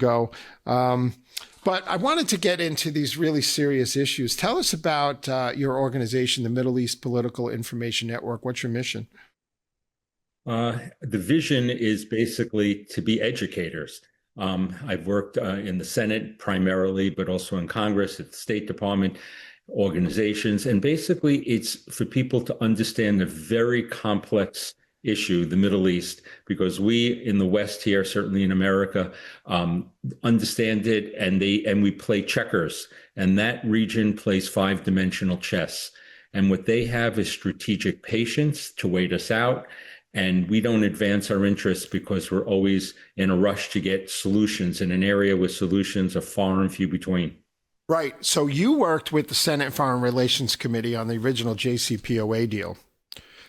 ago. But I wanted to get into these really serious issues. Tell us about your organization, the Middle East Political Information Network. What's your mission? The vision is basically to be educators. I've worked in the Senate primarily, but also in Congress, at the State Department, organizations. And basically, it's for people to understand a very complex issue, the Middle East, because we in the West here, certainly in America, understand it, and we play checkers, and that region plays five-dimensional chess. And what they have is strategic patience to wait us out. And we don't advance our interests because we're always in a rush to get solutions in an area where solutions are far and few between. Right. So you worked with the Senate Foreign Relations Committee on the original JCPOA deal.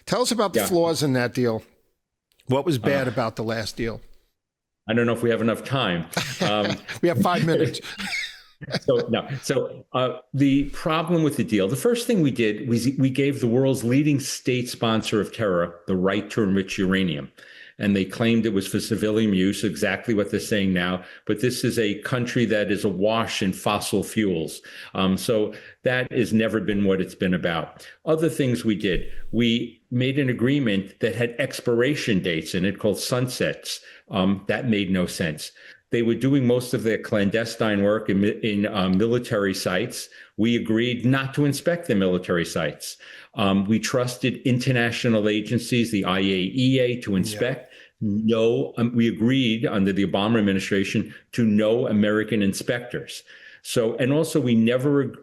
Tell us about the flaws in that deal. What was bad about the last deal? I don't know if we have enough time. We have 5 minutes. So the problem with the deal, the first thing we did was we gave the world's leading state sponsor of terror the right to enrich uranium. And they claimed it was for civilian use, exactly what they're saying now. But this is a country that is awash in fossil fuels. So that has never been what it's been about. Other things we did, we made an agreement that had expiration dates in it called sunsets. That made no sense. They were doing most of their clandestine work in military sites. We agreed not to inspect the military sites. We trusted international agencies, the IAEA, to inspect. No, we agreed under the Obama administration to no American inspectors. So, and also we never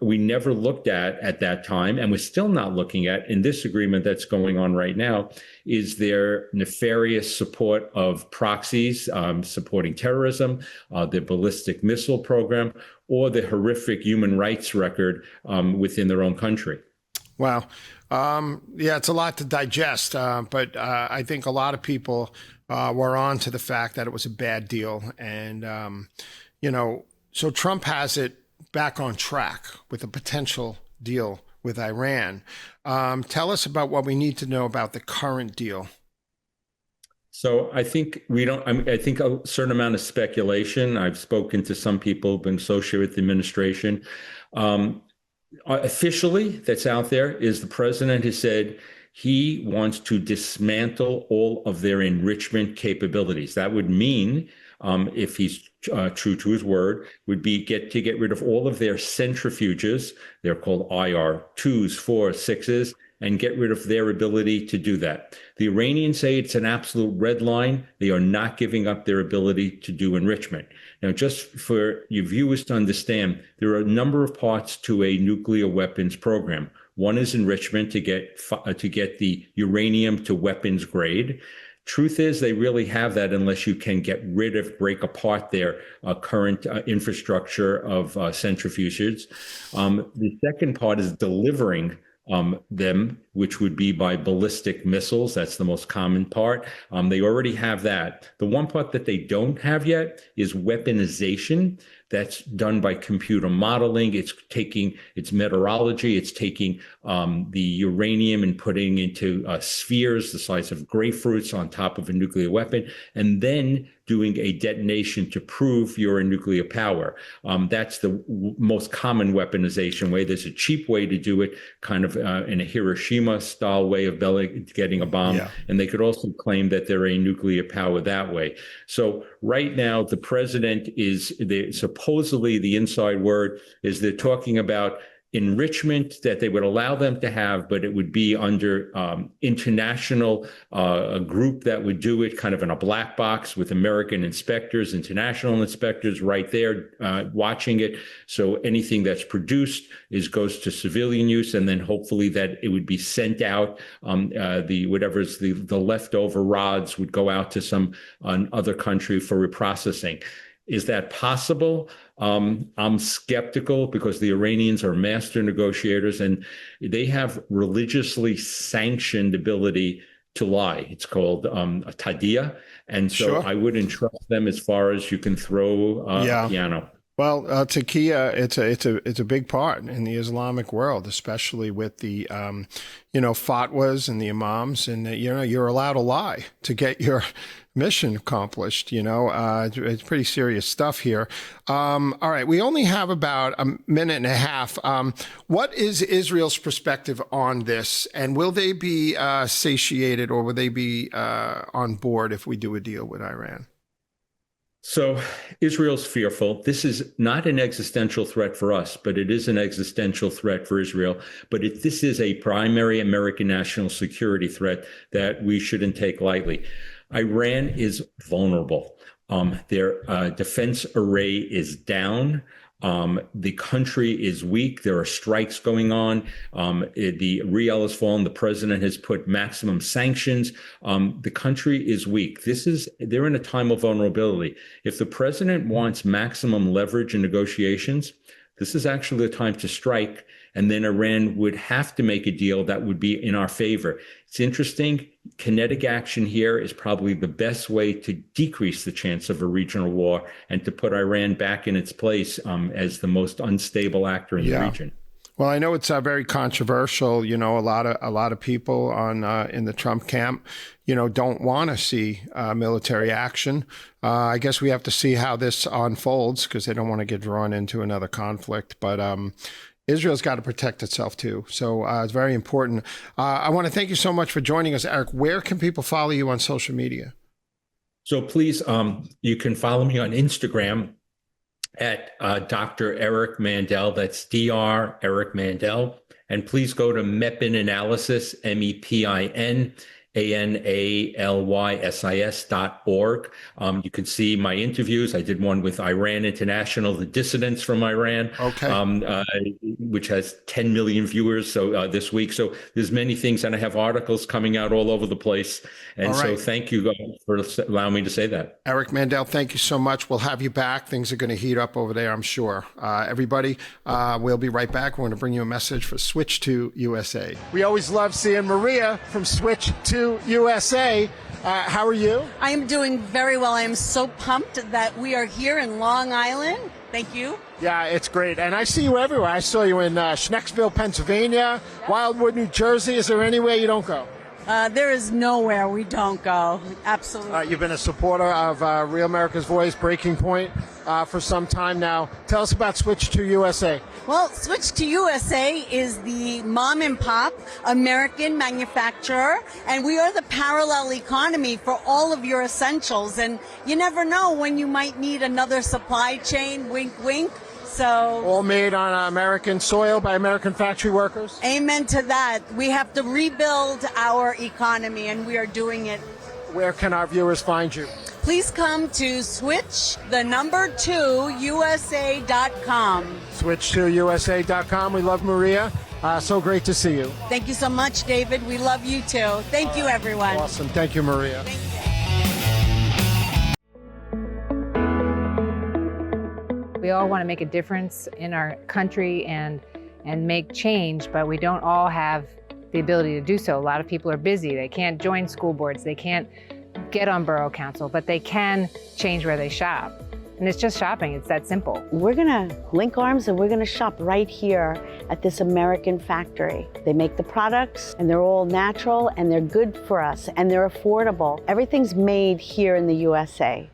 looked at that time, and we're still not looking at in this agreement that's going on right now, is their nefarious support of proxies supporting terrorism, the ballistic missile program, or the horrific human rights record within their own country. Wow. It's a lot to digest, but I think a lot of people were on to the fact that it was a bad deal. And, so Trump has it back on track with a potential deal with Iran. Tell us about what we need to know about the current deal. So I think I think a certain amount of speculation. I've spoken to some people who've been associated with the administration. Officially, that's out there, is the president has said he wants to dismantle all of their enrichment capabilities. That would mean, if he's true to his word, would be get rid of all of their centrifuges. They're called IR-2s, 4s, 6s, and get rid of their ability to do that. The Iranians say it's an absolute red line. They are not giving up their ability to do enrichment. Now, just for your viewers to understand, there are a number of parts to a nuclear weapons program. One is enrichment to get the uranium to weapons grade. Truth is, they really have that unless you can break apart their current infrastructure of centrifuges. The second part is delivering them, which would be by ballistic missiles. That's the most common part. They already have that. The one part that they don't have yet is weaponization. That's done by computer modeling. It's taking its meteorology. It's taking the uranium and putting into spheres the size of grapefruits on top of a nuclear weapon, and then doing a detonation to prove you're a nuclear power. That's the most common weaponization way. There's a cheap way to do it, kind of in a Hiroshima-style way of getting a bomb. Yeah. And they could also claim that they're a nuclear power that way. So right now, the president supposedly the inside word is they're talking about enrichment that they would allow them to have, but it would be under international, a group that would do it kind of in a black box with American inspectors, international inspectors right there watching it. So anything that's produced goes to civilian use, and then hopefully that it would be sent out. The leftover rods would go out to some other country for reprocessing. Is that possible? I'm skeptical because the Iranians are master negotiators and they have religiously sanctioned ability to lie. It's called a tadiyah. And so I wouldn't trust them as far as you can throw a piano. Well, taqiyya, it's a big part in the Islamic world, especially with the fatwas and the imams, and you're allowed to lie to get your mission accomplished. It's pretty serious stuff here. All right, we only have about a minute and a half. What is Israel's perspective on this, and will they be satiated, or will they be on board if we do a deal with Iran? So Israel's fearful. This is not an existential threat for us, but it is an existential threat for Israel. But this is a primary American national security threat that we shouldn't take lightly. Iran is vulnerable. Their defense array is down. The country is weak. There are strikes going on. The rial has fallen. The president has put maximum sanctions. The country is weak. They're in a time of vulnerability. If the president wants maximum leverage in negotiations, this is actually the time to strike. And then Iran would have to make a deal that would be in our favor. It's interesting. Kinetic action here is probably the best way to decrease the chance of a regional war and to put Iran back in its place as the most unstable actor in the region. Well, I know it's very controversial. A lot of people in the Trump camp, don't want to see military action. I guess we have to see how this unfolds because they don't want to get drawn into another conflict. But Israel's got to protect itself too. So it's very important. I want to thank you so much for joining us, Eric. Where can people follow you on social media? So please, you can follow me on Instagram at Dr. Eric Mandel. That's Dr. Eric Mandel. And please go to MEPIN Analysis, MEPINANALYSIS.org. You can see my interviews. I did one with Iran International, the dissidents from Iran, which has 10 million viewers this week. So there's many things, and I have articles coming out all over the place. And so thank you for allowing me to say that. Eric Mandel, thank you so much. We'll have you back. Things are going to heat up over there, I'm sure. Everybody, we'll be right back. We're going to bring you a message for Switch to USA. We always love seeing Maria from Switch to USA. How are you? I am doing very well. I am so pumped that we are here in Long Island. Thank you. Yeah, it's great. And I see you everywhere. I saw you in Schnecksville, Pennsylvania, Wildwood, New Jersey. Is there anywhere you don't go? There is nowhere we don't go. Absolutely. You've been a supporter of Real America's Voice, Breaking Point, for some time now. Tell us about Switch to USA. Well, Switch to USA is the mom and pop American manufacturer, and we are the parallel economy for all of your essentials. And you never know when you might need another supply chain, wink, wink. So, all made on American soil by American factory workers? Amen to that. We have to rebuild our economy, and we are doing it. Where can our viewers find you? Please come to switch2USA.com. Switch2USA.com. We love Maria. So great to see you. Thank you so much, David. We love you too. Thank you, everyone. Awesome. Thank you, Maria. Thank you. We all want to make a difference in our country and make change, but we don't all have the ability to do so. A lot of people are busy. They can't join school boards. They can't get on borough council, but they can change where they shop. And it's just shopping. It's that simple. We're going to link arms and we're going to shop right here at this American factory. They make the products and they're all natural and they're good for us and they're affordable. Everything's made here in the USA.